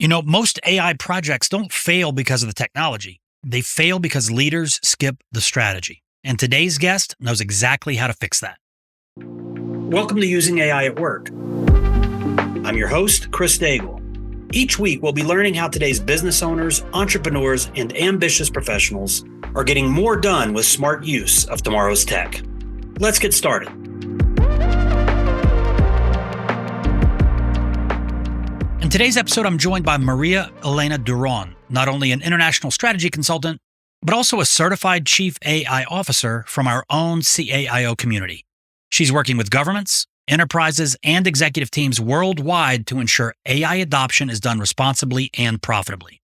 Most AI projects don't fail because of the technology. They fail because leaders skip the strategy. And today's guest knows exactly how to fix that. Welcome to Using AI at Work. I'm your host, Chris Daigle. Each week, we'll be learning how today's business owners, entrepreneurs, and ambitious professionals are getting more done with smart use of tomorrow's tech. Let's get started. In today's episode, I'm joined by Maria Elena Duron, not only an international strategy consultant, but also a certified chief AI officer from our own CAIO community. She's working with governments, enterprises, and executive teams worldwide to ensure AI adoption is done responsibly and profitably.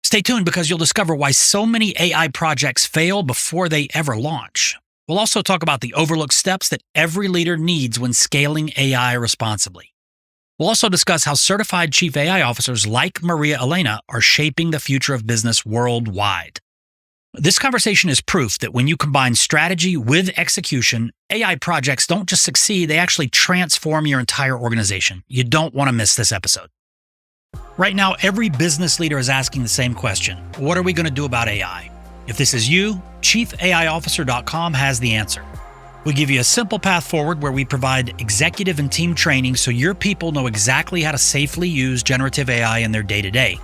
Stay tuned because you'll discover why so many AI projects fail before they ever launch. We'll also talk about the overlooked steps that every leader needs when scaling AI responsibly. We'll also discuss how certified chief AI officers like Maria Elena are shaping the future of business worldwide. This conversation is proof that when you combine strategy with execution, AI projects don't just succeed, they actually transform your entire organization. You don't want to miss this episode. Right now, every business leader is asking the same question. What are we going to do about AI? If this is you, chiefaiofficer.com has the answer. We give you a simple path forward where we provide executive and team training so your people know exactly how to safely use generative AI in their day-to-day.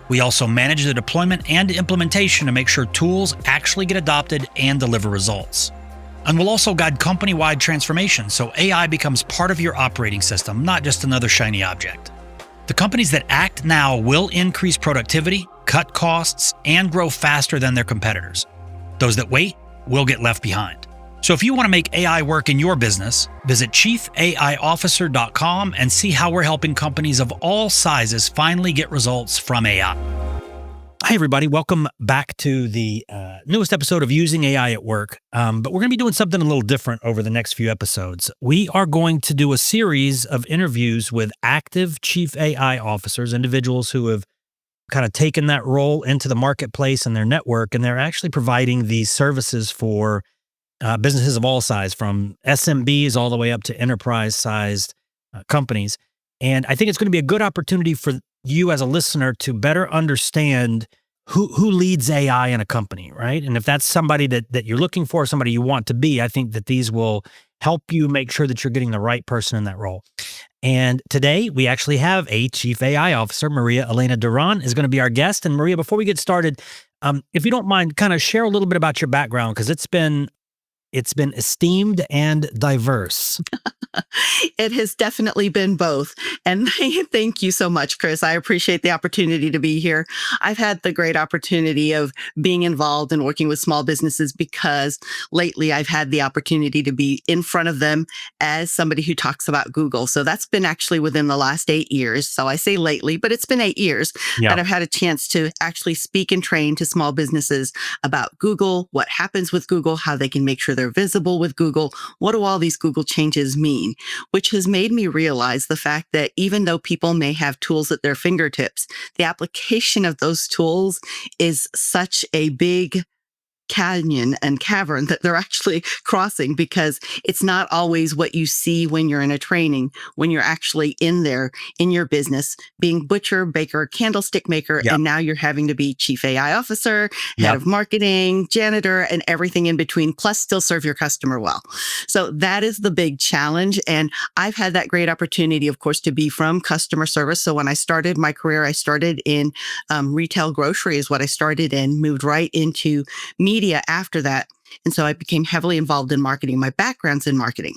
We also manage the deployment and implementation to make sure tools actually get adopted and deliver results. And we'll also guide company-wide transformation so AI becomes part of your operating system, not just another shiny object. The companies that act now will increase productivity, cut costs, and grow faster than their competitors. Those that wait will get left behind. So if you want to make AI work in your business, visit chiefaiofficer.com and see how we're helping companies of all sizes finally get results from AI. Hi, everybody. Welcome back to the newest episode of Using AI at Work. But we're going to be doing something a little different over the next few episodes. We are going to do a series of interviews with active chief AI officers, individuals who have kind of taken that role into the marketplace and their network, and they're actually providing these services for businesses of all size, from SMBs all the way up to enterprise-sized companies. And I think it's going to be a good opportunity for you as a listener to better understand who leads AI in a company, right? And if that's somebody that you're looking for, somebody you want to be, I think that these will help you make sure that you're getting the right person in that role. And today, we actually have a chief AI officer. Maria Elena Duron is going to be our guest. And Maria, before we get started, if you don't mind, kind of share a little bit about your background, because it's been esteemed and diverse. It has definitely been both. And thank you so much, Chris. I appreciate the opportunity to be here. I've had the great opportunity of being involved in working with small businesses because lately I've had the opportunity to be in front of them as somebody who talks about Google. So that's been actually within the last 8 years. So I say lately, but it's been 8 years that I've had a chance to actually speak and train to small businesses about Google, what happens with Google, how they can make sure they're visible with Google. What do all these Google changes mean? Which has made me realize the fact that even though people may have tools at their fingertips, the application of those tools is such a big canyon and cavern that they're actually crossing, because it's not always what you see when you're in a training, when you're actually in there in your business being butcher, baker, candlestick maker, and now you're having to be chief AI officer, head of marketing, janitor, and everything in between, plus still serve your customer well. So that is the big challenge. And I've had that great opportunity, of course, to be from customer service. So when I started my career, I started in retail grocery is what I started in, moved right into media after that. And so I became heavily involved in marketing. My background's in marketing.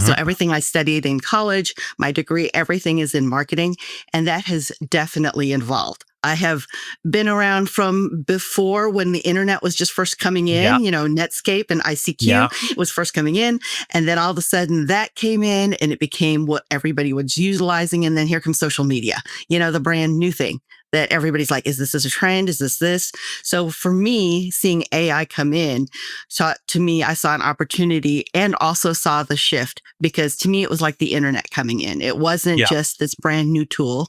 So everything I studied in college, my degree, everything is in marketing. And that has definitely evolved. I have been around from before when the internet was just first coming in, Netscape and ICQ was first coming in. And then all of a sudden that came in and it became what everybody was utilizing. And then here comes social media, the brand new thing. that everybody's like, is this a trend? Is this? So for me, seeing AI come in, to me, I saw an opportunity and also saw the shift, because to me, it was like the internet coming in. It wasn't just this brand new tool.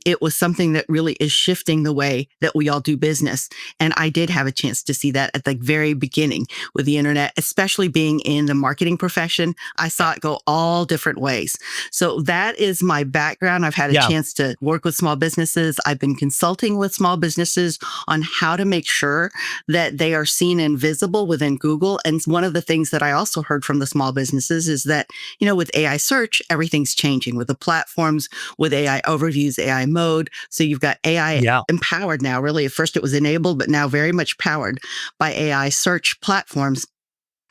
It was something that really is shifting the way that we all do business. And I did have a chance to see that at the very beginning with the internet, especially being in the marketing profession. I saw it go all different ways. So that is my background. I've had a chance to work with small businesses. I've been consulting with small businesses on how to make sure that they are seen and visible within Google. And one of the things that I also heard from the small businesses is that, with AI search, everything's changing with the platforms, with AI overviews, AI mode. So you've got AI empowered now. Really, at first it was enabled, but now very much powered by AI search platforms.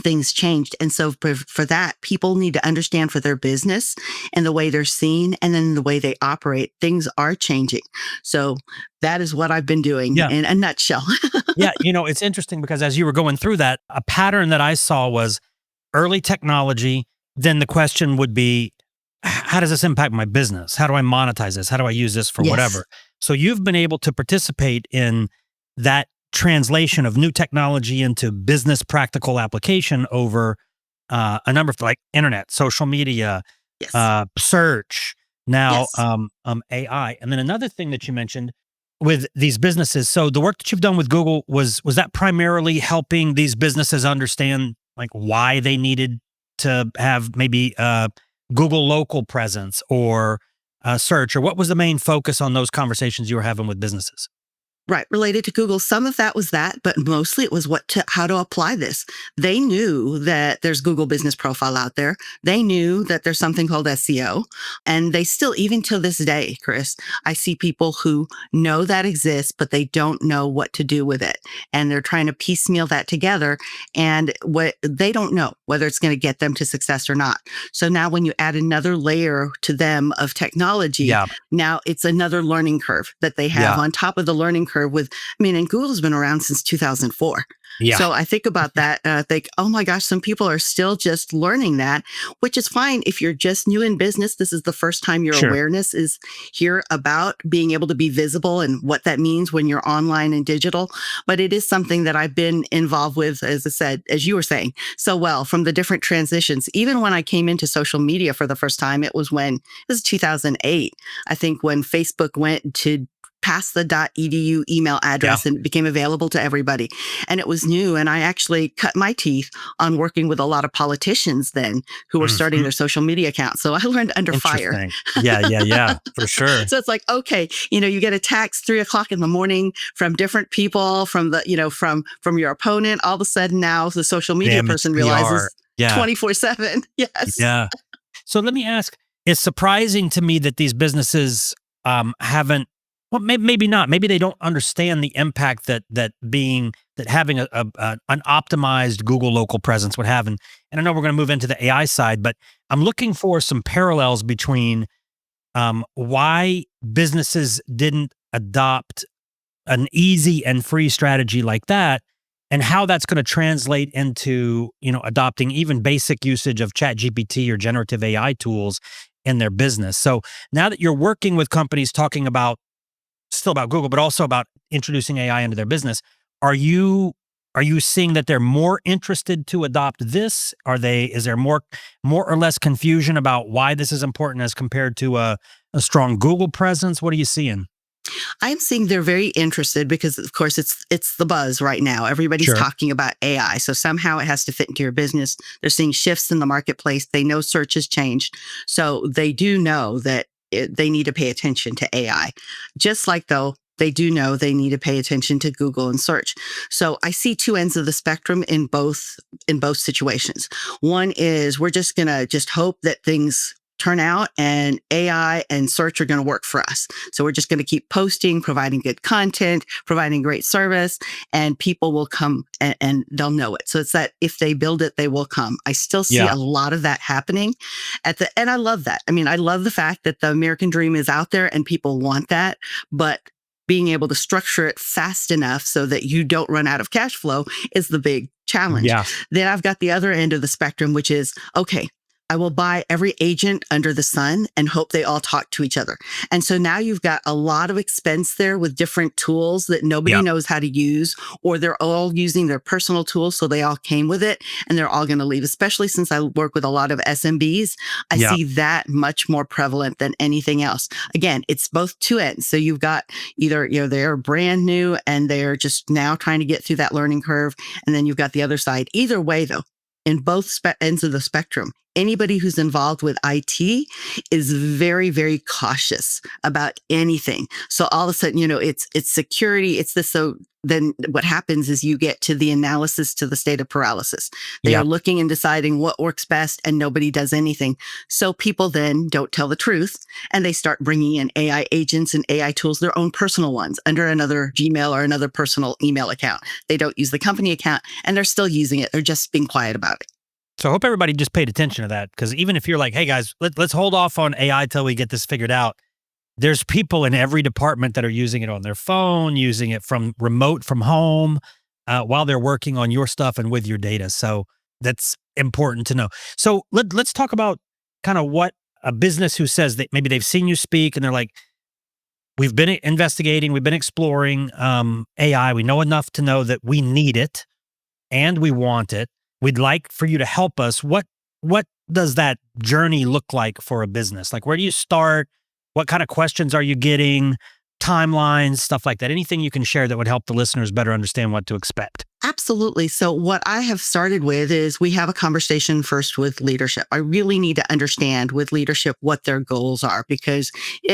Things changed. And so for that, people need to understand for their business and the way they're seen and then the way they operate, things are changing. So that is what I've been doing in a nutshell. It's interesting because as you were going through that, a pattern that I saw was early technology. Then the question would be, how does this impact my business? How do I monetize this? How do I use this for whatever? So you've been able to participate in that translation of new technology into business practical application over a number of like internet, social media, search, now AI. And then another thing that you mentioned with these businesses. So the work that you've done with Google, was that primarily helping these businesses understand like why they needed to have maybe Google local presence or search, or what was the main focus on those conversations you were having with businesses? Right. Related to Google. Some of that was that, but mostly it was how to apply this. They knew that there's Google Business Profile out there. They knew that there's something called SEO. And they still, even to this day, Chris, I see people who know that exists, but they don't know what to do with it. And they're trying to piecemeal that together. And what they don't know whether it's going to get them to success or not. So now when you add another layer to them of technology, now it's another learning curve that they have on top of the learning curve and Google's been around since 2004. So I think about that and I think, oh my gosh, some people are still just learning that, which is fine. If you're just new in business, this is the first time your awareness is here about being able to be visible and what that means when you're online and digital. But it is something that I've been involved with, as I said, as you were saying so well, from the different transitions. Even when I came into social media for the first time, it was 2008, I think, when Facebook went to past the .edu email address and it became available to everybody. And it was new. And I actually cut my teeth on working with a lot of politicians then who were starting their social media accounts. So I learned under fire. Yeah, for sure. So it's like, okay, you get a text 3:00 in the morning from different people, from the, from your opponent. All of a sudden now the social media person realizes 24/7. Yes. Yeah. So let me ask, it's surprising to me that these businesses haven't, well, maybe not. Maybe they don't understand the impact that having an optimized Google local presence would have. And I know we're going to move into the AI side, but I'm looking for some parallels between why businesses didn't adopt an easy and free strategy like that, and how that's going to translate into adopting even basic usage of ChatGPT or generative AI tools in their business. So now that you're working with companies talking about still about Google, but also about introducing AI into their business, are you seeing that they're more interested to adopt this? Is there more or less confusion about why this is important as compared to a strong Google presence? What are you seeing? I'm seeing they're very interested because, of course, it's the buzz right now. Everybody's talking about AI. So somehow it has to fit into your business. They're seeing shifts in the marketplace. They know search has changed. So they do know that they need to pay attention to AI. Just like, though, they do know they need to pay attention to Google and search. So I see two ends of the spectrum in both situations. One is we're just going to hope that things turn out and AI and search are going to work for us. So we're just going to keep posting, providing good content, providing great service, and people will come and they'll know it. So it's that if they build it, they will come. I still see a lot of that happening and I love that. I love the fact that the American dream is out there and people want that, but being able to structure it fast enough so that you don't run out of cash flow is the big challenge. Then I've got the other end of the spectrum, which is, okay, I will buy every agent under the sun and hope they all talk to each other. And so now you've got a lot of expense there with different tools that nobody Yeah. knows how to use, or they're all using their personal tools. So they all came with it and they're all going to leave, especially since I work with a lot of SMBs. I Yeah. see that much more prevalent than anything else. Again, it's both two ends. So you've got either, they're brand new and they're just now trying to get through that learning curve. And then you've got the other side. Either way, though, in both ends of the spectrum, anybody who's involved with IT is very, very cautious about anything. So all of a sudden, it's security, it's this. So then what happens is you get to the analysis to the state of paralysis. They are looking and deciding what works best and nobody does anything. So people then don't tell the truth and they start bringing in AI agents and AI tools, their own personal ones under another Gmail or another personal email account. They don't use the company account and they're still using it. They're just being quiet about it. So I hope everybody just paid attention to that, because even if you're like, hey guys, let's hold off on AI till we get this figured out, there's people in every department that are using it on their phone, using it from remote from home, while they're working on your stuff and with your data. So that's important to know. So let's talk about kind of what a business who says that maybe they've seen you speak and they're like, we've been investigating, we've been exploring AI. We know enough to know that we need it and we want it. We'd like for you to help us. What does that journey look like for a business? Like, where do you start? What kind of questions are you getting? Timelines, stuff like that. Anything you can share that would help the listeners better understand what to expect? Absolutely. So what I have started with is we have a conversation first with leadership. I really need to understand with leadership what their goals are, because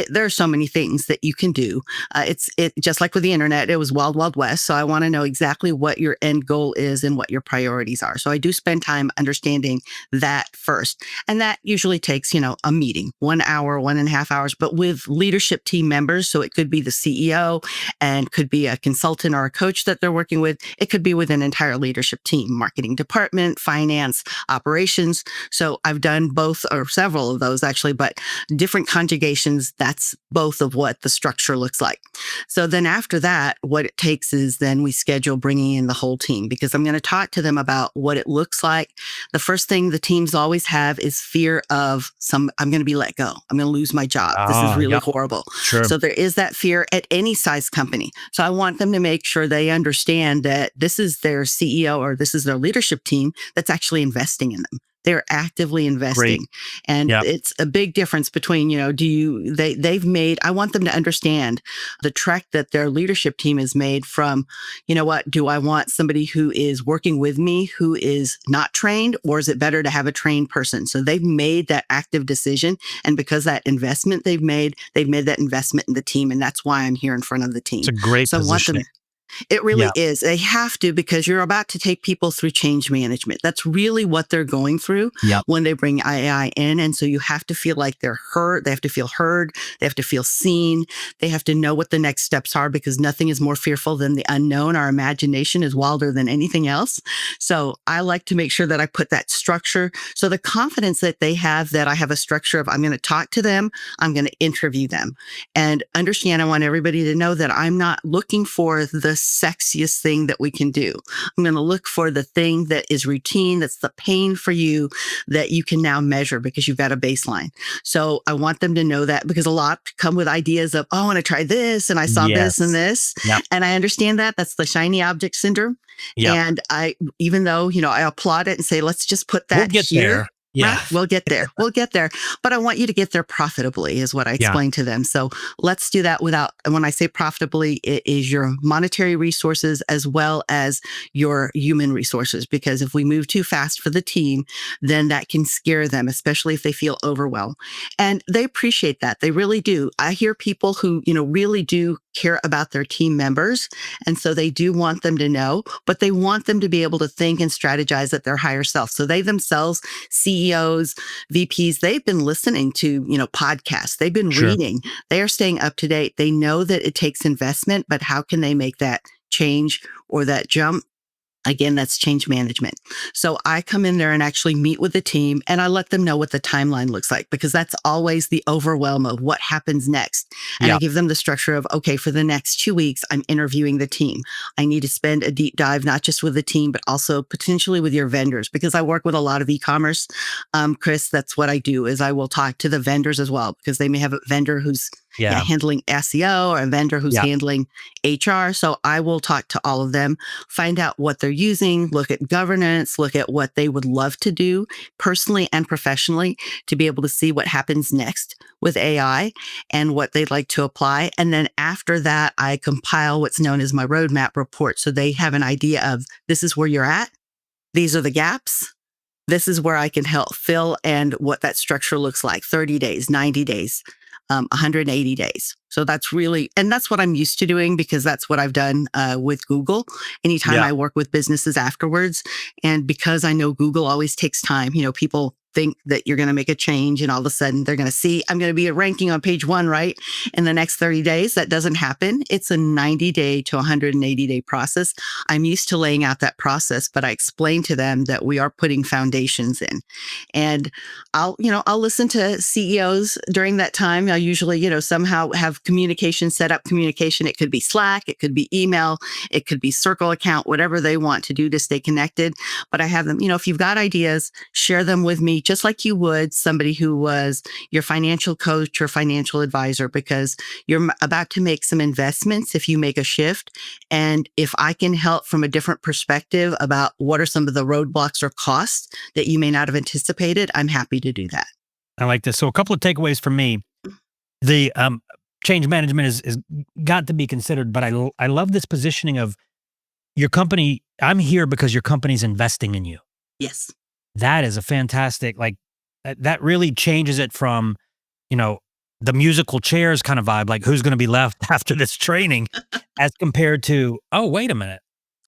there are so many things that you can do. It's just like with the internet, it was wild, wild west. So I want to know exactly what your end goal is and what your priorities are. So I do spend time understanding that first. And that usually takes, a meeting, 1 hour, 1.5 hours, but with leadership team members. So it could be the CEO and could be a consultant or a coach that they're working with. It could be with an entire leadership team, marketing department, finance, operations. So I've done both or several of those actually, but different conjugations. That's both of what the structure looks like. So then after that, what it takes is then we schedule bringing in the whole team, because I'm going to talk to them about what it looks like. The first thing the teams always have is fear of I'm going to be let go. I'm going to lose my job. This is really horrible. Sure. So there is that fear at any size company. So I want them to make sure they understand that this is their CEO or this is their leadership team that's actually investing in them. They're actively investing. And it's a big difference between, they've made, I want them to understand the trek that their leadership team has made from, do I want somebody who is working with me who is not trained, or is it better to have a trained person? So they've made that active decision. And because that investment they've made that investment in the team. And that's why I'm here in front of the team. It's a great positioning. It really is. They have to, because you're about to take people through change management. That's really what they're going through when they bring AI in. And so you have to feel like they're heard. They have to feel heard. They have to feel seen. They have to know what the next steps are, because nothing is more fearful than the unknown. Our imagination is wilder than anything else. So I like to make sure that I put that structure. So the confidence that they have that I have a structure of, I'm going to talk to them, I'm going to interview them, and understand, I want everybody to know that I'm not looking for the sexiest thing that we can do. I'm going to look for the thing that is routine, that's the pain for you, that you can now measure because you've got a baseline. So I want them to know that, because a lot come with ideas of, oh, I want to try this, and I saw this and this. And I understand that. That's the shiny object syndrome. And even though, I applaud it and say, let's just put that we'll get here. there. Yeah. Right? We'll get there. We'll get there. But I want you to get there profitably is what I explain to them. So let's do that without, when I say profitably, it is your monetary resources as well as your human resources. Because if we move too fast for the team, then that can scare them, especially if they feel overwhelmed. And they appreciate that. They really do. I hear people who, really do care about their team members. And so they do want them to know, but they want them to be able to think and strategize at their higher self. So they themselves, CEOs, VPs, they've been listening to, podcasts. They've been reading. They are staying up to date. They know that it takes investment, but how can they make that change or that jump Again, that's change management. So I come in there and actually meet with the team and I let them know what the timeline looks like, because that's always the overwhelm of what happens next. And I Yeah. give them the structure of, okay, for the next 2 weeks, I'm interviewing the team. I need to spend a deep dive, not just with the team, but also potentially with your vendors, because I work with a lot of e-commerce. Chris, that's what I do is I will talk to the vendors as well, because they may have a vendor who's Yeah. handling SEO or a vendor who's Yeah. handling HR. So I will talk to all of them, find out what they're using, look at governance, look at what they would love to do personally and professionally to be able to see what happens next with AI and what they'd like to apply. And then after that, I compile what's known as my roadmap report. So they have an idea of this is where you're at. These are the gaps. This is where I can help fill and what that structure looks like 30 days, 90 days, 180 days. So that's really, and that's what I'm used to doing because that's what I've done with Google. Anytime Yeah. I work with businesses afterwards. And because I know Google always takes time, people think that you're going to make a change and all of a sudden they're going to see, I'm going to be a ranking on page 1, right? In the next 30 days. That doesn't happen. It's a 90-day to 180-day process. I'm used to laying out that process, but I explain to them that we are putting foundations in. And I'll listen to CEOs during that time. I usually, somehow have communication set up communication. It could be Slack, it could be email, it could be Circle account, whatever they want to do to stay connected. But I have them, if you've got ideas, share them with me, just like you would somebody who was your financial coach or financial advisor, because you're about to make some investments if you make a shift. And if I can help from a different perspective about what are some of the roadblocks or costs that you may not have anticipated, I'm happy to do that. I like this. So a couple of takeaways for me. The change management is got to be considered, but I love this positioning of your company. I'm here because your company's investing in you. Yes. That is a fantastic, that really changes it from, the musical chairs kind of vibe, like who's going to be left after this training as compared to, oh, wait a minute.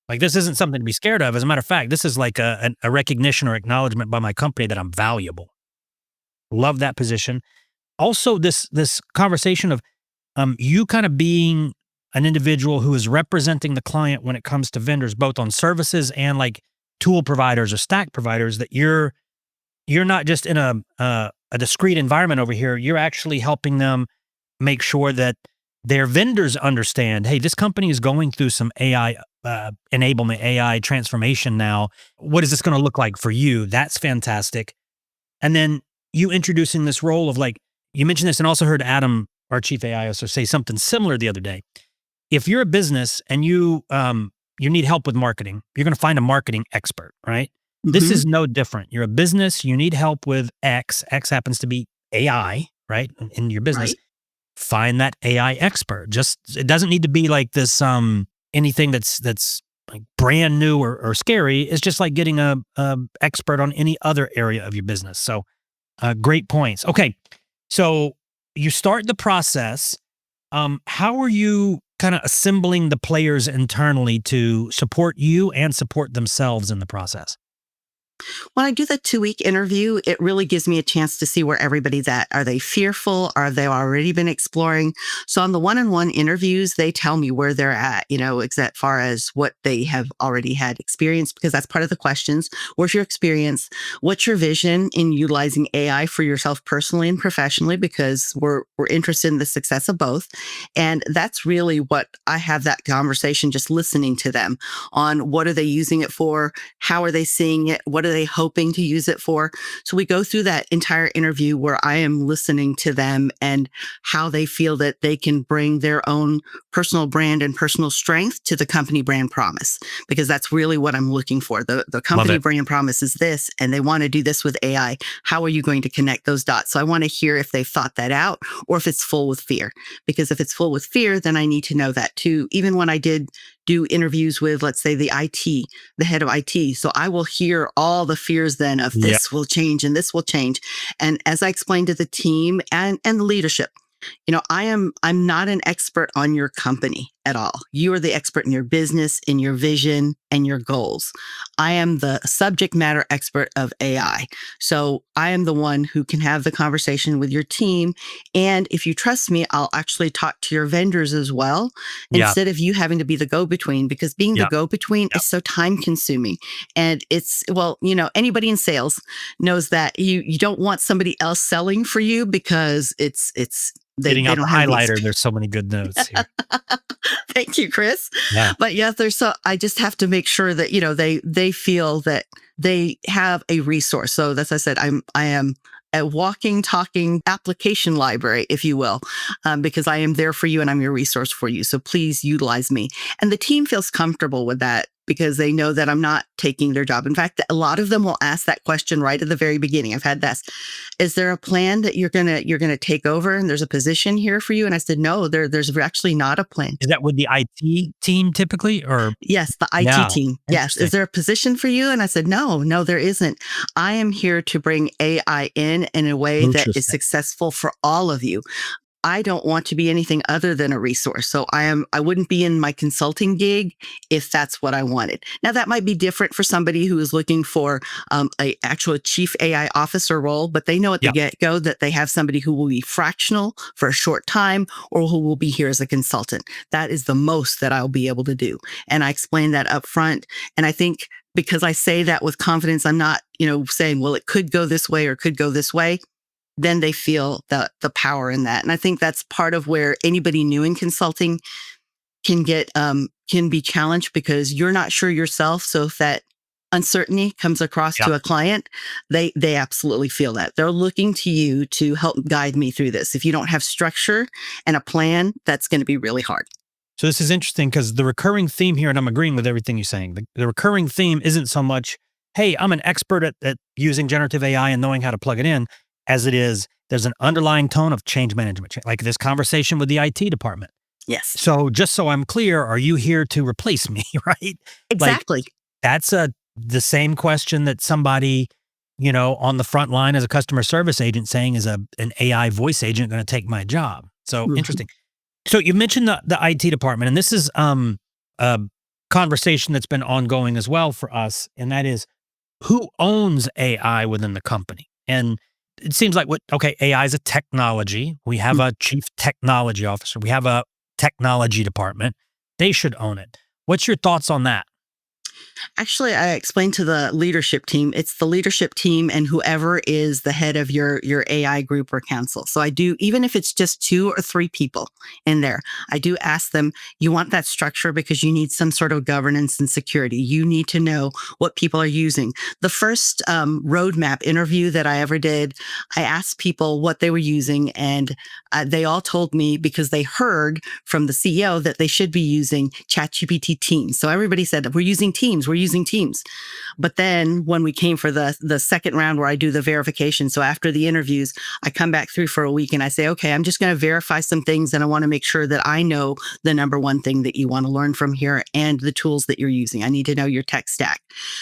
Like this isn't something to be scared of. As a matter of fact, this is like a recognition or acknowledgement by my company that I'm valuable. Love that position. Also, this conversation of you kind of being an individual who is representing the client when it comes to vendors, both on services and like tool providers or stack providers, that you're not just in a discrete environment over here. You're actually helping them make sure that their vendors understand, hey, this company is going through some AI enablement, AI transformation now. What is this going to look like for you? That's fantastic. And then you introducing this role of you mentioned this and also heard Adam, our chief AI officer, say something similar the other day. If you're a business and you need help with marketing, you're going to find a marketing expert, right? This is no different. You're a business, you need help with X. X happens to be AI, right? In your business. Right. Find that AI expert. It doesn't need to be like this anything that's like brand new or scary. It's just like getting a expert on any other area of your business. So great points. Okay. So you start the process. How are you kind of assembling the players internally to support you and support themselves in the process? When I do the 2-week interview, it really gives me a chance to see where everybody's at. Are they fearful? Are they already been exploring? So on the one-on-one interviews, they tell me where they're at, as far as what they have already had experience, because that's part of the questions. Where's your experience? What's your vision in utilizing AI for yourself personally and professionally? Because we're interested in the success of both. And that's really what I have that conversation, just listening to them on what are they using it for? How are they seeing it? What are they hoping to use it for? So we go through that entire interview where I am listening to them and how they feel that they can bring their own personal brand and personal strength to the company brand promise, because that's really what I'm looking for. The company brand promise is this, and they want to do this with AI. How are you going to connect those dots? So I want to hear if they've thought that out or if it's full with fear, because if it's full with fear, then I need to know that too. Even when I did do interviews with, let's say, the head of IT. So I will hear all the fears then of this will change and this will change. And as I explained to the team and the leadership, I'm not an expert on your company at all. You are the expert in your business, in your vision, and your goals. I am the subject matter expert of AI. So I am the one who can have the conversation with your team. And if you trust me, I'll actually talk to your vendors as well, Yeah. instead of you having to be the go-between, because being the Yeah. go-between is so time consuming. And it's, well, anybody in sales knows that you don't want somebody else selling for you, because they Getting out don't the have highlighter, there's so many good notes here. Thank you, Chris. Yeah. But yeah, I just have to make sure that, they feel that they have a resource. So that's, I said, I am a walking, talking application library, if you will, because I am there for you and I'm your resource for you. So please utilize me. And the team feels comfortable with that, because they know that I'm not taking their job. In fact, a lot of them will ask that question right at the very beginning. I've had this: is there a plan that you're gonna take over and there's a position here for you? And I said, no, there's actually not a plan. Is that with the IT team typically, or? Yes, the IT Yeah. team. Yes. Interesting. Is there a position for you? And I said, no, there isn't. I am here to bring AI in a way that is Interesting. successful for all of you. I don't want to be anything other than a resource. So I wouldn't be in my consulting gig if that's what I wanted. Now, that might be different for somebody who is looking for a actual chief AI officer role, but they know at the get-go that they have somebody who will be fractional for a short time, or who will be here as a consultant. That is the most that I'll be able to do. And I explained that up front. And I think because I say that with confidence, I'm not, saying, well, it could go this way or could go this way. Then they feel the power in that. And I think that's part of where anybody new in consulting can be challenged, because you're not sure yourself. So if that uncertainty comes across to a client, they absolutely feel that. They're looking to you to help guide me through this. If you don't have structure and a plan, that's going to be really hard. So this is interesting, because the recurring theme here, and I'm agreeing with everything you're saying, the recurring theme isn't so much, hey, I'm an expert at using generative AI and knowing how to plug it in, as it is, there's an underlying tone of change management, like this conversation with the IT department. Yes. So just so I'm clear, are you here to replace me, right? Exactly. Like, that's the same question that somebody, on the front line as a customer service agent saying, is an AI voice agent going to take my job? So interesting. So you mentioned the IT department, and this is a conversation that's been ongoing as well for us, and that is, who owns AI within the company? And it seems like AI is a technology. We have a chief technology officer. We have a technology department. They should own it. What's your thoughts on that? Actually, I explained to the leadership team, it's the leadership team and whoever is the head of your AI group or council. So I do, even if it's just 2 or 3 people in there, I do ask them, you want that structure because you need some sort of governance and security. You need to know what people are using. The first roadmap interview that I ever did, I asked people what they were using, and they all told me, because they heard from the CEO that they should be using ChatGPT Teams. So everybody said, we're using Teams. We're using Teams. But then when we came for the second round where I do the verification, so after the interviews, I come back through for a week and I say, okay, I'm just going to verify some things, and I want to make sure that I know the number one thing that you want to learn from here and the tools that you're using. I need to know your tech stack.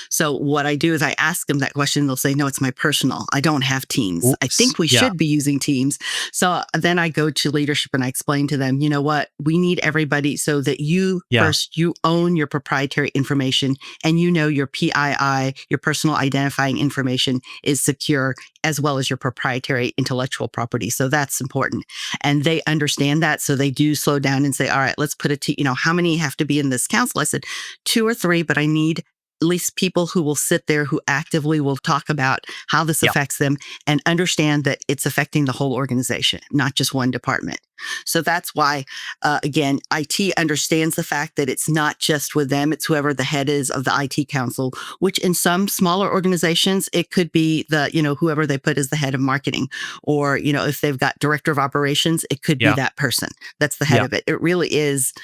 So what I do is I ask them that question. They'll say, no, it's my personal. I don't have Teams. Oops. I think we should be using Teams. So then I go to leadership and I explain to them, you know what, we need everybody so that you first, you own your proprietary information, and you know your PII, your personal identifying information, is secure, as well as your proprietary intellectual property. So that's important. And they understand that. So they do slow down and say, all right, let's put it to, how many have to be in this council? I said 2 or 3, but I need at least people who will sit there, who actively will talk about how this affects them and understand that it's affecting the whole organization, not just one department. So that's why, again, IT understands the fact that it's not just with them, it's whoever the head is of the IT council, which in some smaller organizations, it could be whoever they put as the head of marketing, or, if they've got director of operations, it could be that person that's the head of it. It really is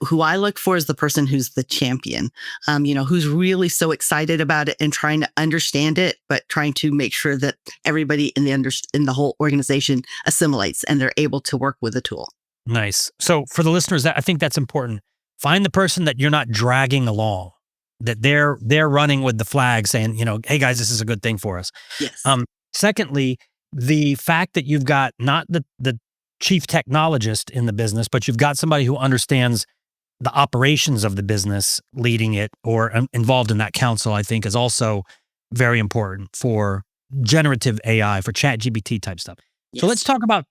who I look for, is the person who's the champion, who's really so excited about it and trying to understand it, but trying to make sure that everybody in the whole organization assimilates and they're able to work with the tool. Nice. So for the listeners, I think that's important. Find the person that you're not dragging along, that they're running with the flag saying, hey guys, this is a good thing for us. Yes. Secondly, the fact that you've got not the chief technologist in the business, but you've got somebody who understands the operations of the business leading it or involved in that council, I think is also very important for generative AI, for chat GPT type stuff. Yes. So let's talk about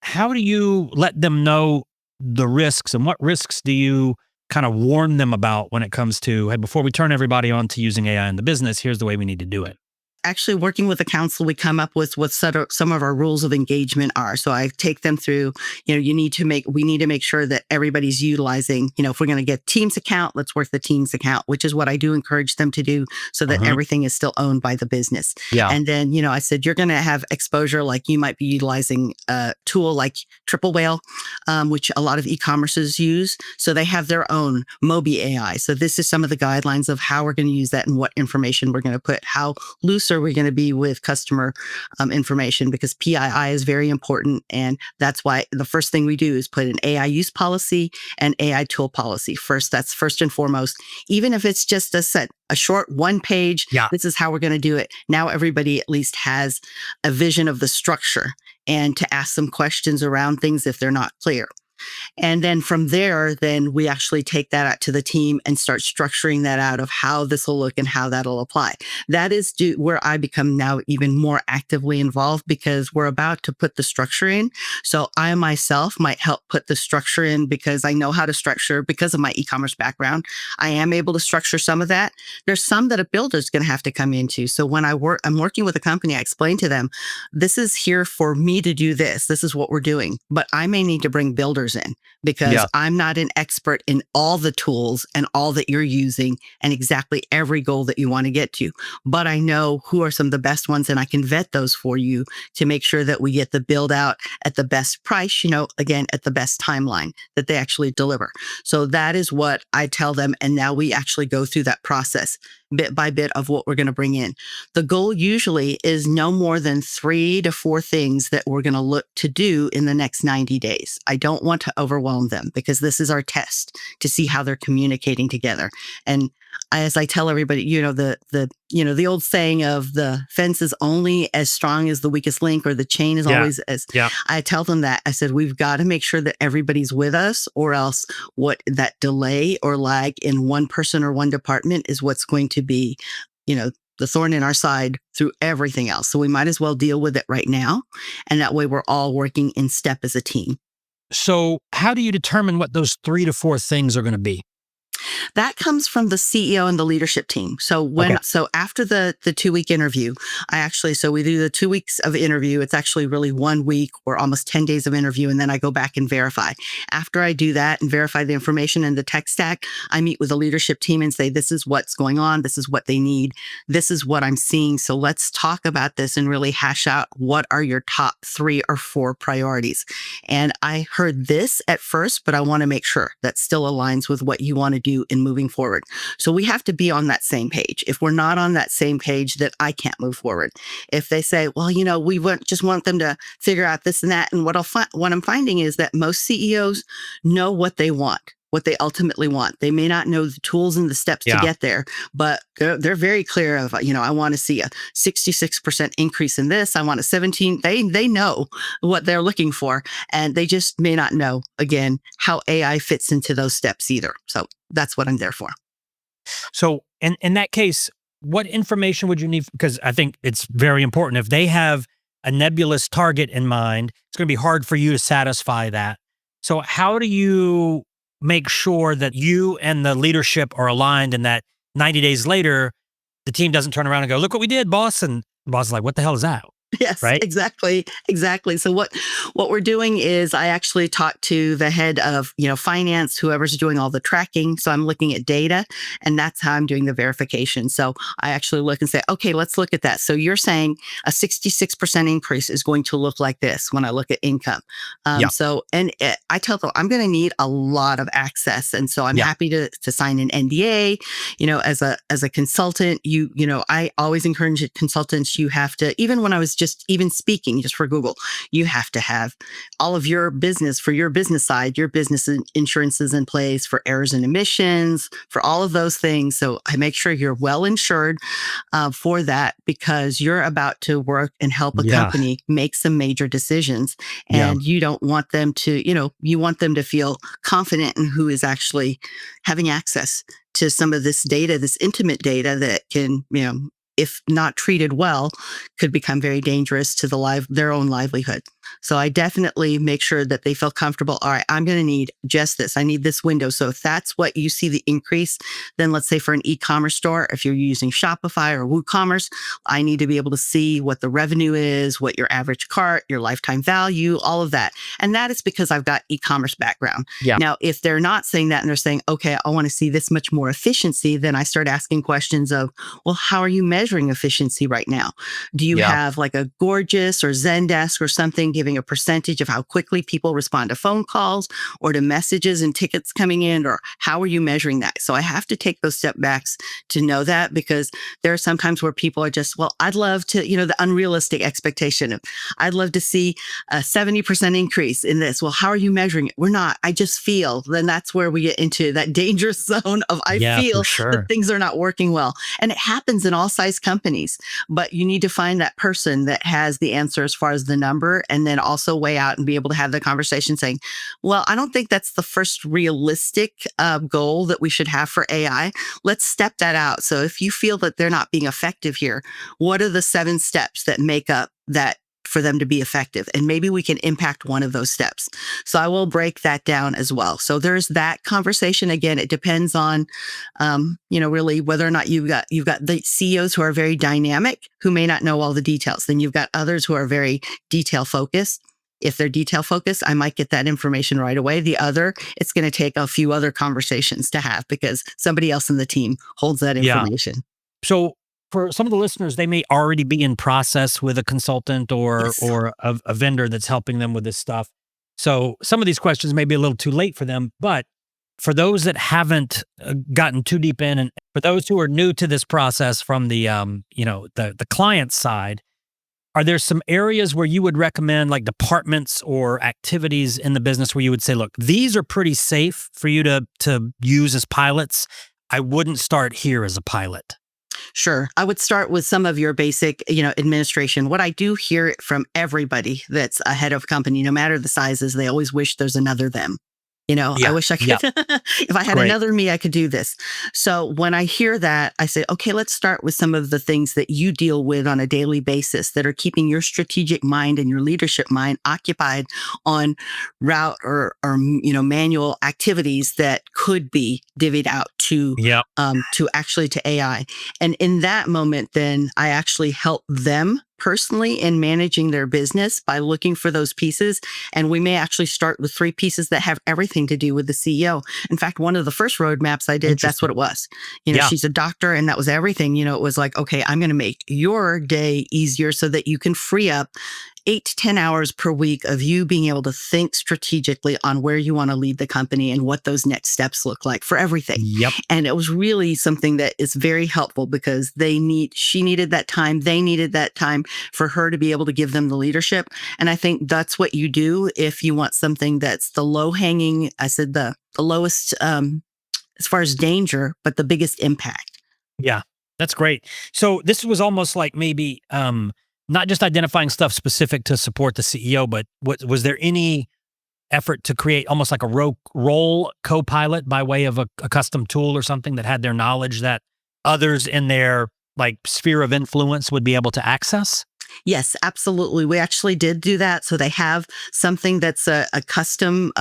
how do you let them know the risks, and what risks do you kind of warn them about when it comes to, hey, before we turn everybody on to using AI in the business, here's the way we need to do it? Actually, working with the council, we come up with what some of our rules of engagement are. So I take them through, we need to make sure that everybody's utilizing, if we're going to get Teams account, let's work the Teams account, which is what I do encourage them to do so that everything is still owned by the business. Yeah. And then, I said, you're going to have exposure, like you might be utilizing a tool like Triple Whale, which a lot of e-commerces use. So they have their own Mobi AI. So this is some of the guidelines of how we're going to use that and what information we're going to put, how loose are we going to be with customer information, because PII is very important. And that's why the first thing we do is put an AI use policy and AI tool policy first. That's first and foremost. Even if it's just a short one page, this is how we're going to do it. Now everybody at least has a vision of the structure and to ask some questions around things if they're not clear. And then from there, then we actually take that out to the team and start structuring that out of how this will look and how that'll apply. That is where I become now even more actively involved, because we're about to put the structure in. So I myself might help put the structure in because I know how to structure because of my e-commerce background. I am able to structure some of that. There's some that a builder is going to have to come into. So when I'm working with a company, I explain to them, this is here for me to do this. This is what we're doing. But I may need to bring builders in, because I'm not an expert in all the tools and all that you're using and exactly every goal that you want to get to. But I know who are some of the best ones, and I can vet those for you to make sure that we get the build out at the best price, again, at the best timeline that they actually deliver. So that is what I tell them. And now we actually go through that process bit by bit of what we're going to bring in. The goal usually is no more than 3 to 4 things that we're going to look to do in the next 90 days. I don't want to overwhelm them, because this is our test to see how they're communicating together. And as I tell everybody, the old saying of the fence is only as strong as the weakest link, or the chain is always as. I tell them that. I said, we've got to make sure that everybody's with us, or else that delay or lag in one person or one department is what's going to be, the thorn in our side through everything else. So we might as well deal with it right now. And that way we're all working in step as a team. So how do you determine what those 3 to 4 things are going to be? That comes from the CEO and the leadership team. So so after the 2-week interview, so we do the 2 weeks of interview. It's actually really 1 week or almost 10 days of interview. And then I go back and verify. After I do that and verify the information and the tech stack, I meet with the leadership team and say, this is what's going on. This is what they need. This is what I'm seeing. So let's talk about this and really hash out what are your top 3 or 4 priorities. And I heard this at first, but I want to make sure that still aligns with what you want to do in moving forward. So we have to be on that same page. If we're not on that same page, that I can't move forward. If they say, well, we just want them to figure out this and that. And what I'm finding is that most CEOs know what they want, what they ultimately want. They may not know the tools and the steps to get there, but they're very clear of, I want to see a 66% increase in this. I want a 17. They know what they're looking for, and they just may not know, again, how AI fits into those steps either. So that's what I'm there for. So in that case, what information would you need? Because I think it's very important. If they have a nebulous target in mind, it's going to be hard for you to satisfy that. So how do you make sure that you and the leadership are aligned, and that 90 days later, the team doesn't turn around and go, look what we did, boss? And the boss is like, what the hell is that? Yes, right? Exactly. So what we're doing is I actually talk to the head of, finance, whoever's doing all the tracking. So I'm looking at data, and that's how I'm doing the verification. So I actually look and say, okay, let's look at that. So you're saying a 66% increase is going to look like this when I look at income. I tell them I'm going to need a lot of access. And so I'm happy to sign an NDA, as a consultant, I always encourage consultants, you have to, even when I was just even speaking, just for Google, you have to have all of your business for your business side, your business insurances in place for errors and omissions, for all of those things. So I make sure you're well insured for that, because you're about to work and help a company make some major decisions. And you don't want them to, you want them to feel confident in who is actually having access to some of this data, this intimate data that can, if not treated well, could become very dangerous to their own livelihood. So I definitely make sure that they feel comfortable. All right, I'm going to need just this. I need this window. So if that's what you see the increase, then let's say for an e-commerce store, if you're using Shopify or WooCommerce, I need to be able to see what the revenue is, what your average cart, your lifetime value, all of that. And that is because I've got e-commerce background. Yeah. Now, if they're not saying that and they're saying, okay, I want to see this much more efficiency, then I start asking questions of, well, how are you measuring efficiency right now? Do you have like a Gorgeous or Zendesk or something giving a percentage of how quickly people respond to phone calls or to messages and tickets coming in, or how are you measuring that? So I have to take those step backs to know that, because there are some times where people are just, well, I'd love to, the unrealistic expectation of, I'd love to see a 70% increase in this. Well, how are you measuring it? We're not. I just feel. Then that's where we get into that dangerous zone of I feel that things are not working well. And it happens in all size companies, but you need to find that person that has the answer as far as the number, and then also weigh out and be able to have the conversation saying, well, I don't think that's the first realistic goal that we should have for AI. Let's step that out. So if you feel that they're not being effective here, what are the 7 steps that make up that for them to be effective? And maybe we can impact one of those steps. So I will break that down as well. So there's that conversation. Again, it depends on, really whether or not you've got the CEOs who are very dynamic, who may not know all the details. Then you've got others who are very detail focused. If they're detail focused, I might get that information right away. The other, it's going to take a few other conversations to have, because somebody else in the team holds that information. So for some of the listeners, they may already be in process with a consultant or a vendor that's helping them with this stuff. So some of these questions may be a little too late for them, but for those that haven't gotten too deep in, and for those who are new to this process from the the client side, are there some areas where you would recommend, like departments or activities in the business, where you would say, look, these are pretty safe for you to use as pilots? I wouldn't start here as a pilot. Sure. I would start with some of your basic, administration. What I do hear from everybody that's a head of a company, no matter the sizes, they always wish there's another them. I wish I could, if I had another me, I could do this. So when I hear that, I say, okay, let's start with some of the things that you deal with on a daily basis that are keeping your strategic mind and your leadership mind occupied on route or manual activities that could be divvied out to AI. And in that moment, then I actually help them personally in managing their business by looking for those pieces. And we may actually start with 3 pieces that have everything to do with the CEO. In fact, one of the first roadmaps I did, that's what it was. She's a doctor, and that was everything. It was like, okay, I'm going to make your day easier so that you can free up 8 to 10 hours per week of you being able to think strategically on where you want to lead the company and what those next steps look like for everything. Yep. And it was really something that is very helpful, because she needed that time. They needed that time for her to be able to give them the leadership. And I think that's what you do if you want something that's the low hanging, I said the lowest as far as danger, but the biggest impact. Yeah, that's great. So this was almost like maybe, not just identifying stuff specific to support the CEO, but was there any effort to create almost like a role co-pilot by way of a custom tool or something that had their knowledge that others in their sphere of influence would be able to access? Yes, absolutely. We actually did do that. So they have something that's a custom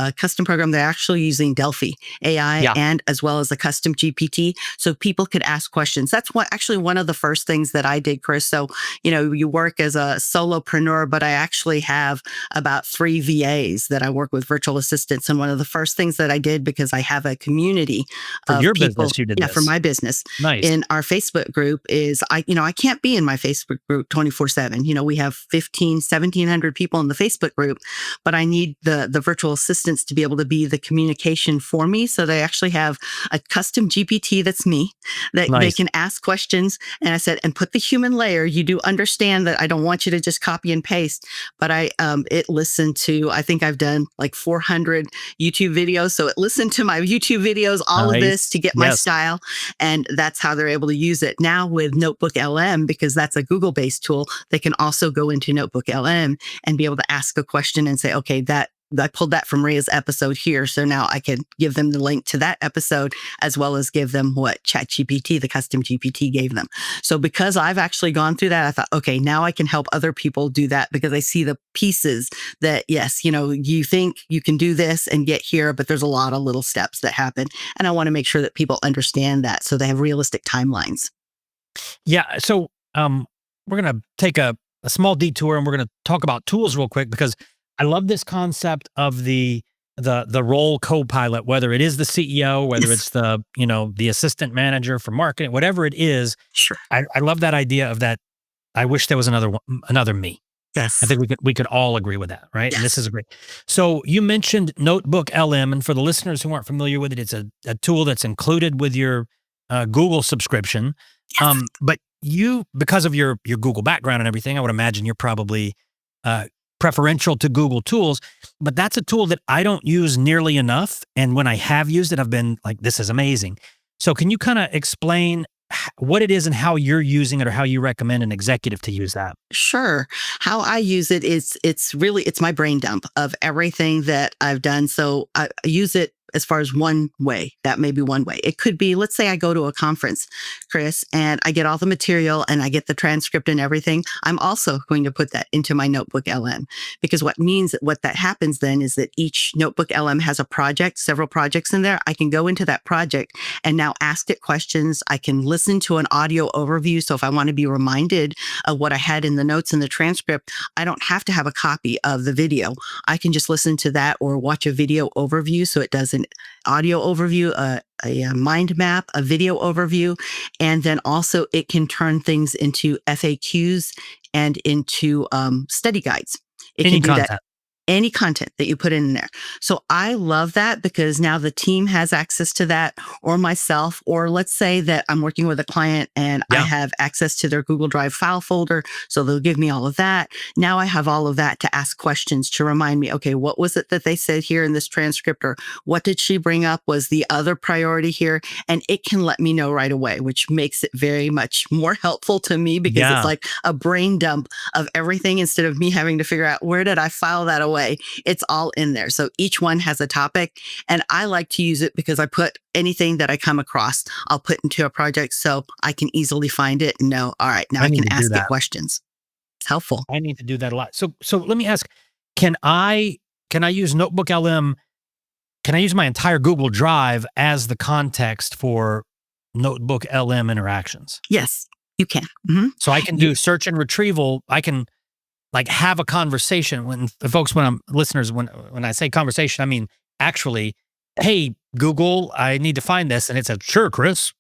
program. They're actually using Delphi AI and as well as a custom GPT. So people could ask questions. That's actually one of the first things that I did, Chris. So, you work as a solopreneur, but I actually have about 3 VAs that I work with, virtual assistants. And one of the first things that I did, because I have a community for of your people, business, you did this. For my business. Nice. In our Facebook group is I can't be in my Facebook group 24/7. question. We have 1,700 people in the Facebook group, but I need the virtual assistants to be able to be the communication for me. So they actually have a custom GPT that's me that they Nice. can ask questions. And I said, and put the human layer. You do understand that I don't want you to just copy and paste, but it listened to, I think I've done like 400 YouTube videos. So it listened to my YouTube videos, all of this to get my Yes. style. And that's how they're able to use it. Now with Notebook LM, because that's a Google-based tool, they can also go into Notebook LM and be able to ask a question and say, okay, I pulled that from Maria's episode here. So now I can give them the link to that episode, as well as give them what ChatGPT, the custom GPT, gave them. So because I've actually gone through that, I thought, okay, now I can help other people do that, because I see the pieces that, yes, you think you can do this and get here, but there's a lot of little steps that happen. And I want to make sure that people understand that, so they have realistic timelines. Yeah. So we're going to take a small detour, and we're going to talk about tools real quick, because I love this concept of the role co-pilot, whether it is the CEO, whether Yes. it's the assistant manager for marketing, whatever it is. Sure. I love that idea of that. I wish there was another me. Yes. I think we could all agree with that, right? Yes. And this is great. So you mentioned Notebook LM, and for the listeners who aren't familiar with it, it's a tool that's included with your Google subscription. Yes. But you, because of your Google background and everything, I would imagine you're probably preferential to Google tools. But that's a tool that I don't use nearly enough, and when I have used it, I've been like, this is amazing. So can you kind of explain what it is and how you're using it, or how you recommend an executive to use that? Sure. How I use it is it's my brain dump of everything that I've done. So I use it as far as one way. That may be one way. It could be, let's say I go to a conference, Chris, and I get all the material and I get the transcript and everything. I'm also going to put that into my Notebook LM, because what that happens then is that each Notebook LM has a project, several projects in there. I can go into that project and now ask it questions. I can listen to an audio overview. So if I want to be reminded of what I had in the notes and the transcript, I don't have to have a copy of the video. I can just listen to that or watch a video overview. So it does an audio overview, a mind map, a video overview, and then also it can turn things into FAQs and into study guides. It Any can do content. that. Any content that you put in there. So I love that, because now the team has access to that, or myself, or let's say that I'm working with a client and I have access to their Google Drive file folder. So they'll give me all of that. Now I have all of that to ask questions to remind me, okay, what was it that they said here in this transcript? Or what did she bring up? Was the other priority here? And it can let me know right away, which makes it very much more helpful to me, because it's like a brain dump of everything, instead of me having to figure out, where did I file that away? It's all in there. So each one has a topic, and I like to use it because I put anything that I come across, I'll put into a project so I can easily find it and know, all right, now I can ask it questions. It's helpful. I need to do that a lot. So let me ask, can I use Notebook LM? Can I use my entire Google Drive as the context for Notebook LM interactions? Yes, you can. Mm-hmm. So I can do search and retrieval. I can have a conversation when I say conversation, I mean, actually, hey, Google, I need to find this. And it said, sure, Chris,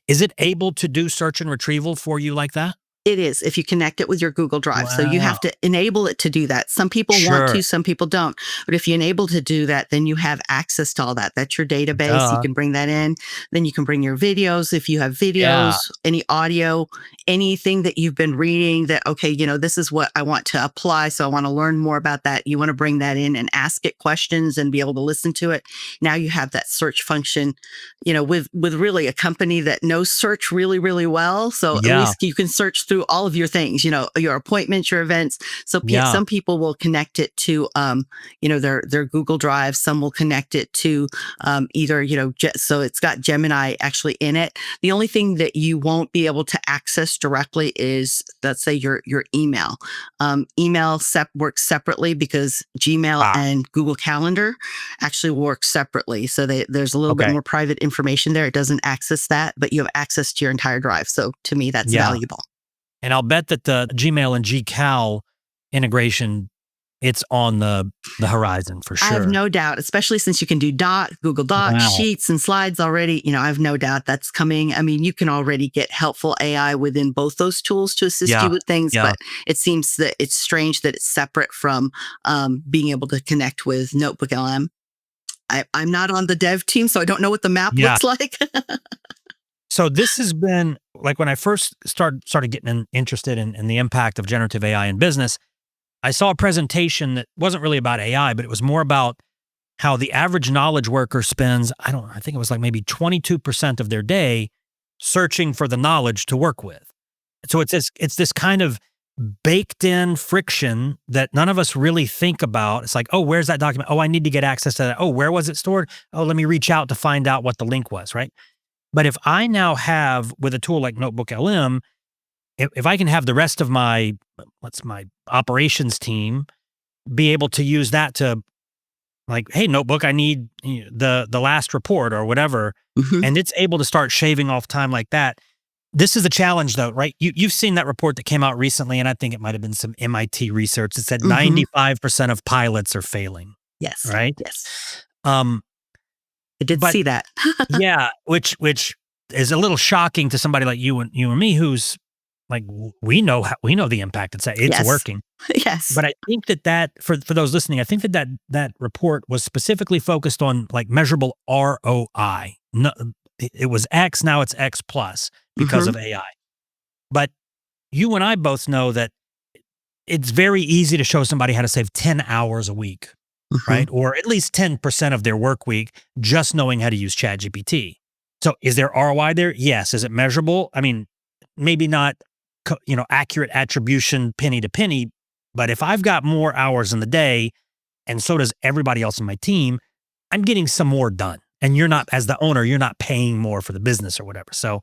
is it able to do search and retrieval for you like that? It is, if you connect it with your Google Drive. So you have to enable it to do that. Some people want to, some people don't. But if you enable to do that, then you have access to all that. That's your database. You can bring that in. Then you can bring your videos. If you have videos, any audio, anything that you've been reading that, okay, this is what I want to apply. So I want to learn more about that. You want to bring that in and ask it questions and be able to listen to it. Now you have that search function, with really a company that knows search really, really well. So at least you can search through all of your things, your appointments, your events. So some people will connect it to, their Google Drive. Some will connect it to either, so it's got Gemini actually in it. The only thing that you won't be able to access directly is, let's say, your email. Email works separately, because Gmail and Google Calendar actually work separately. So there's a little bit more private information there. It doesn't access that, but you have access to your entire drive. So to me, that's valuable. And I'll bet that the Gmail and GCal integration it's on the horizon for sure. I have no doubt, especially since you can do Google Docs, Wow. Sheets, and slides already. I have no doubt that's coming. I mean, you can already get helpful AI within both those tools to assist you with things, but it seems that it's strange that it's separate from being able to connect with Notebook LM. I'm not on the dev team, so I don't know what the map looks like. So this has been like when I first started getting interested in the impact of generative AI in business, I saw a presentation that wasn't really about AI, but it was more about how the average knowledge worker spends, I think it was like maybe 22% of their day searching for the knowledge to work with. So it's this kind of baked in friction that none of us really think about. It's like, oh, where's that document? Oh, I need to get access to that. Oh, where was it stored? Oh, let me reach out to find out what the link was, right? But if I now have, with a tool like Notebook LM, if I can have the rest of my operations team be able to use that to like, hey, Notebook, I need the last report or whatever, and it's able to start shaving off time like that. This is a challenge though, right? You've seen that report that came out recently, and I think it might have been some MIT research that said 95% of pilots are failing. Yes. Right? Yes. I did see that. Which is a little shocking to somebody like you and me, who's like, we know the impact it's working. Yes. But I think that for those listening, I think that report was specifically focused on like measurable ROI. No, it was X, now it's X plus because of AI. But you and I both know that it's very easy to show somebody how to save 10 hours a week, right? Or at least 10% of their work week just knowing how to use ChatGPT. So is there ROI there? Yes. Is it measurable? I mean, maybe not accurate attribution penny to penny, but if I've got more hours in the day, and so does everybody else in my team, I'm getting some more done. And you're not, as the owner, you're not paying more for the business or whatever. So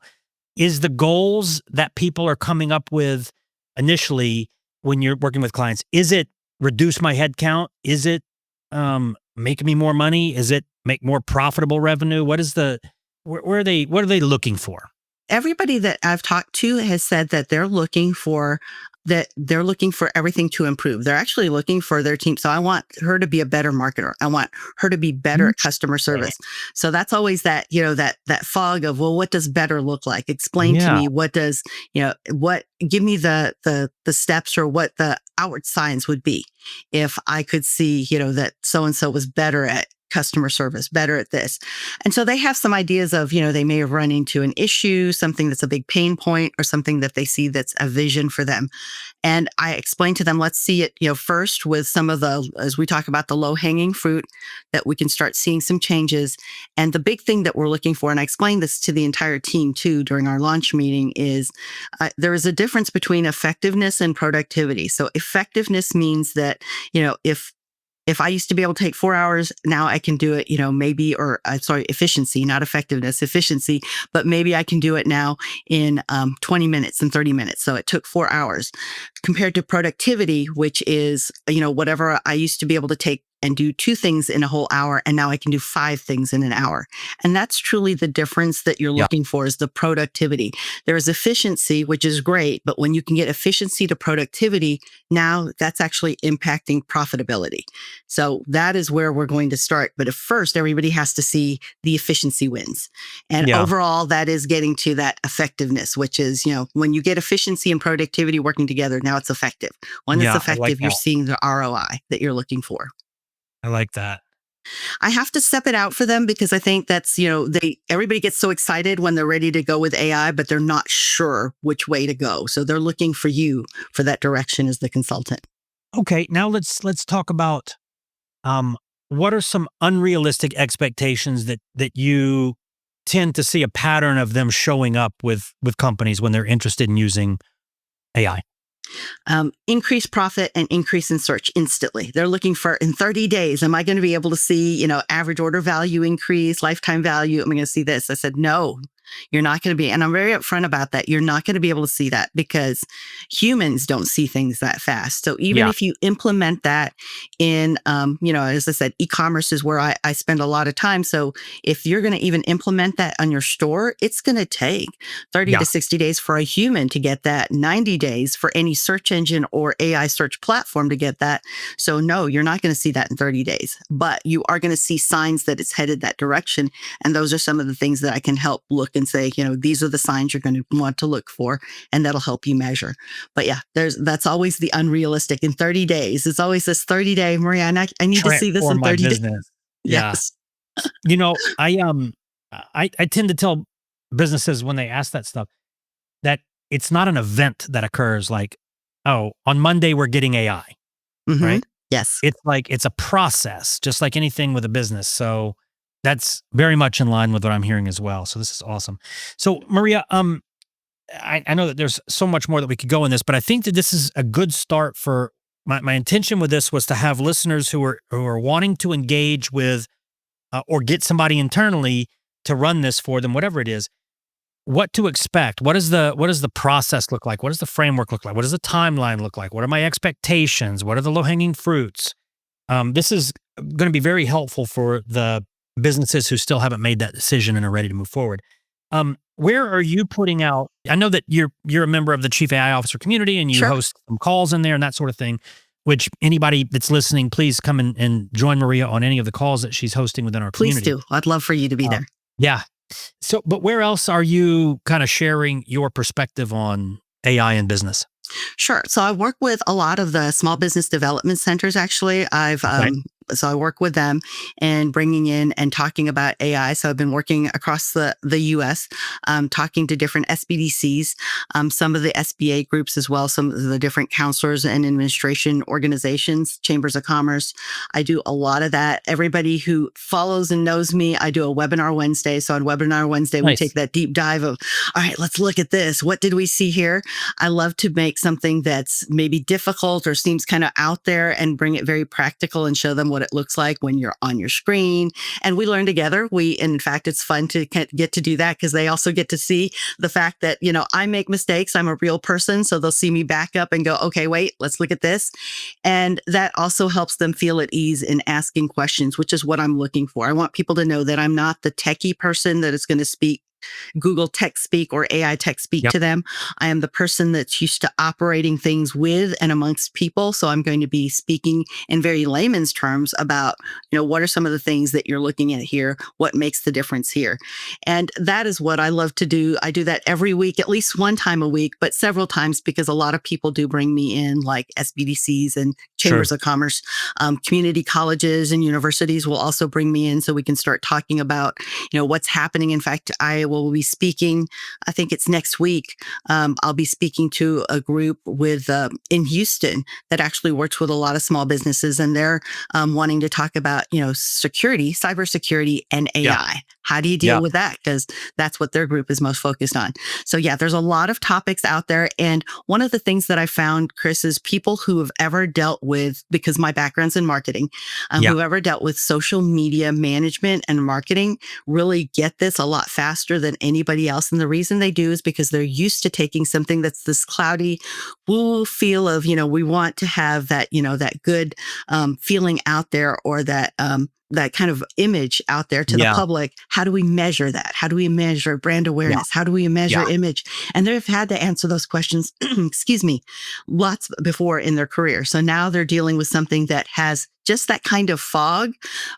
is the goals that people are coming up with initially when you're working with clients, is it reduce my headcount? Is it make me more money? Is it make more profitable revenue? What are they looking for? Everybody that I've talked to has said that they're looking for everything to improve. They're actually looking for their team. So I want her to be a better marketer. I want her to be better at customer service. So that's always that, that fog of, well, what does better look like? Explain to me give me the steps or what the outward signs would be if I could see, that so-and-so was better at customer service, better at this. And so they have some ideas of, they may have run into an issue, something that's a big pain point or something that they see that's a vision for them. And I explained to them, let's see it, first with some of as we talk about the low hanging fruit, that we can start seeing some changes. And the big thing that we're looking for, and I explained this to the entire team too, during our launch meeting, is there is a difference between effectiveness and productivity. So effectiveness means that, if I used to be able to take 4 hours, now I can do it, efficiency, not effectiveness, efficiency, but maybe I can do it now in 20 minutes and 30 minutes. So it took 4 hours compared to productivity, which is, whatever I used to be able to take and do 2 things in a whole hour, and now I can do 5 things in an hour. And that's truly the difference that you're looking for, is the productivity. There is efficiency, which is great, but when you can get efficiency to productivity, now that's actually impacting profitability. So that is where we're going to start. But at first, everybody has to see the efficiency wins. And overall, that is getting to that effectiveness, which is, when you get efficiency and productivity working together, now it's effective. When it's effective, you're seeing the ROI that you're looking for. I like that. I have to step it out for them because I think that's, everybody gets so excited when they're ready to go with AI, but they're not sure which way to go. So they're looking for you for that direction as the consultant. Okay. Now let's talk about, what are some unrealistic expectations that you tend to see a pattern of them showing up with companies when they're interested in using AI? Increase profit and increase in search instantly. They're looking for, in 30 days, am I going to be able to see, average order value increase, lifetime value? Am I going to see this? I said, no, You're not going to be, and I'm very upfront about that. You're not going to be able to see that because humans don't see things that fast. So even if you implement that in, as I said, e-commerce is where I spend a lot of time. So if you're going to even implement that on your store, it's going to take 30 to 60 days for a human to get that, 90 days for any search engine or AI search platform to get that. So no, you're not going to see that in 30 days, but you are going to see signs that it's headed that direction. And those are some of the things that I can help look and say, these are the signs you're going to want to look for, and that'll help you measure. But yeah, that's always the unrealistic in 30 days. It's always this 30-day, Maria, and I need to see this in 30 days. Yeah. Yes. I tend to tell businesses when they ask that stuff that it's not an event that occurs like, oh, on Monday we're getting AI, right? Yes. It's like, it's a process, just like anything with a business. So that's very much in line with what I'm hearing as well. So this is awesome. So Maria, I know that there's so much more that we could go in this, but I think that this is a good start for my intention with this was to have listeners who are wanting to engage with or get somebody internally to run this for them, whatever it is, what to expect. What does the process look like? What does the framework look like? What does the timeline look like? What are my expectations? What are the low-hanging fruits? This is going to be very helpful for the businesses who still haven't made that decision and are ready to move forward. Where are you putting out? I know that you're a member of the Chief AI Officer community and you host some calls in there and that sort of thing, which anybody that's listening, please come and join Maria on any of the calls that she's hosting within our community. Please do. I'd love for you to be there. Yeah. So, but where else are you kind of sharing your perspective on AI in business? Sure. So I work with a lot of the small business development centers. Actually, so I work with them and bringing in and talking about AI. So I've been working across the U.S., talking to different SBDCs, some of the SBA groups as well, some of the different counselors and administration organizations, chambers of commerce. I do a lot of that. Everybody who follows and knows me, I do a webinar Wednesday. So on Webinar Wednesday, we take that deep dive of, all right, let's look at this. What did we see here? I love to make something that's maybe difficult or seems kind of out there and bring it very practical and show them what it looks like when you're on your screen. And we learn together. In fact, it's fun to get to do that because they also get to see the fact that, I make mistakes. I'm a real person. So they'll see me back up and go, okay, wait, let's look at this. And that also helps them feel at ease in asking questions, which is what I'm looking for. I want people to know that I'm not the techie person that is going to speak Google tech speak or AI tech speak to them. I am the person that's used to operating things with and amongst people. So I'm going to be speaking in very layman's terms about, what are some of the things that you're looking at here? What makes the difference here? And that is what I love to do. I do that every week, at least one time a week, but several times because a lot of people do bring me in, like SBDCs and chambers of commerce. Community colleges and universities will also bring me in so we can start talking about, what's happening. In fact, I will be speaking, I think it's next week. I'll be speaking to a group in Houston that actually works with a lot of small businesses, and they're wanting to talk about, security, cybersecurity, and AI. How do you deal with that? Because that's what their group is most focused on. So there's a lot of topics out there. And one of the things that I found, Chris, is people who have ever dealt with, because my background's in marketing, who've ever dealt with social media management and marketing really get this a lot faster than anybody else. And the reason they do is because they're used to taking something that's this cloudy, woo feel of, we want to have that, that good feeling out there, or that kind of image out there to the public. How do we measure that? How do we measure brand awareness? How do we measure image? And they've had to answer those questions, lots before in their career. So now they're dealing with something that has just that kind of fog,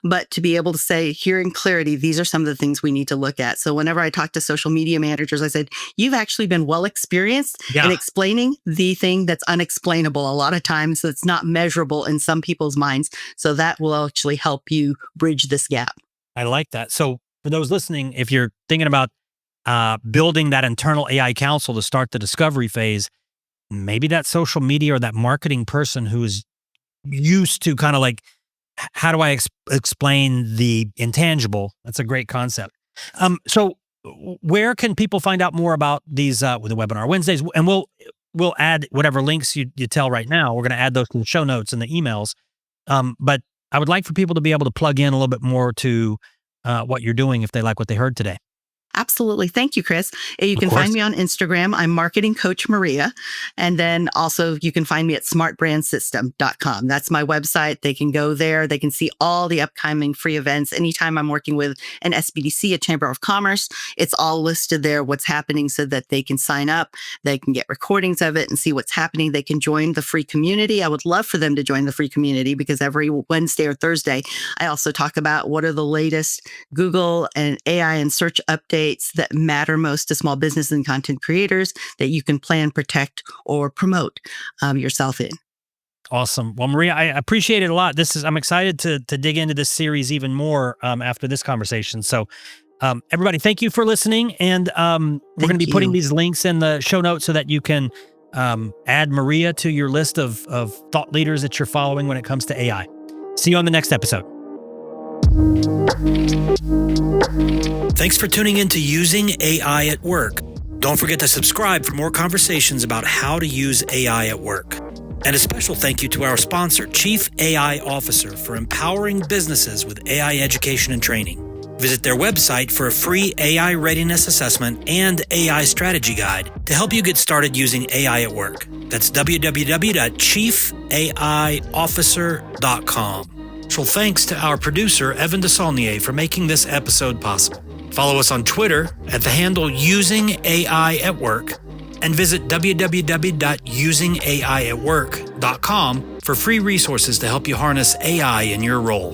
but to be able to say here in clarity, these are some of the things we need to look at. So whenever I talk to social media managers, I said, you've actually been well experienced in explaining the thing that's unexplainable. A lot of times that's not measurable in some people's minds. So that will actually help you bridge this gap. I like that. So for those listening, if you're thinking about building that internal AI council to start the discovery phase, maybe that social media or that marketing person who is used to kind of like, how do I explain the intangible? That's a great concept. So where can people find out more about these with the webinar Wednesdays? And we'll add whatever links you tell right now. We're going to add those to the show notes and the emails. But I would like for people to be able to plug in a little bit more to what you're doing if they like what they heard today. Absolutely. Thank you, Chris. You can course. find me on Instagram. I'm Marketing Coach Maria. And then also you can find me at smartbrandsystem.com. That's my website. They can go there. They can see all the upcoming free events. Anytime I'm working with an SBDC, a Chamber of Commerce, it's all listed there, what's happening, so that they can sign up. They can get recordings of it and see what's happening. They can join the free community. I would love for them to join the free community, because every Wednesday or Thursday, I also talk about what are the latest Google and AI and search updates that matter most to small business and content creators that you can plan, protect, or promote yourself in. Awesome. Well, Maria, I appreciate it a lot. I'm excited to dig into this series even more after this conversation. So everybody, thank you for listening. And we're going to be putting these links in the show notes so that you can add Maria to your list of thought leaders that you're following when it comes to AI. See you on the next episode. Thanks for tuning in to Using AI at Work. Don't forget to subscribe for more conversations about how to use AI at work. And a special thank you to our sponsor, Chief AI Officer, for empowering businesses with AI education and training. Visit their website for a free AI readiness assessment and AI strategy guide to help you get started using AI at work. That's www.chiefaiofficer.com. Special thanks to our producer, Evan DeSaulnier, for making this episode possible. Follow us on Twitter at the handle Using AI at Work, and visit www.usingaiatwork.com for free resources to help you harness AI in your role.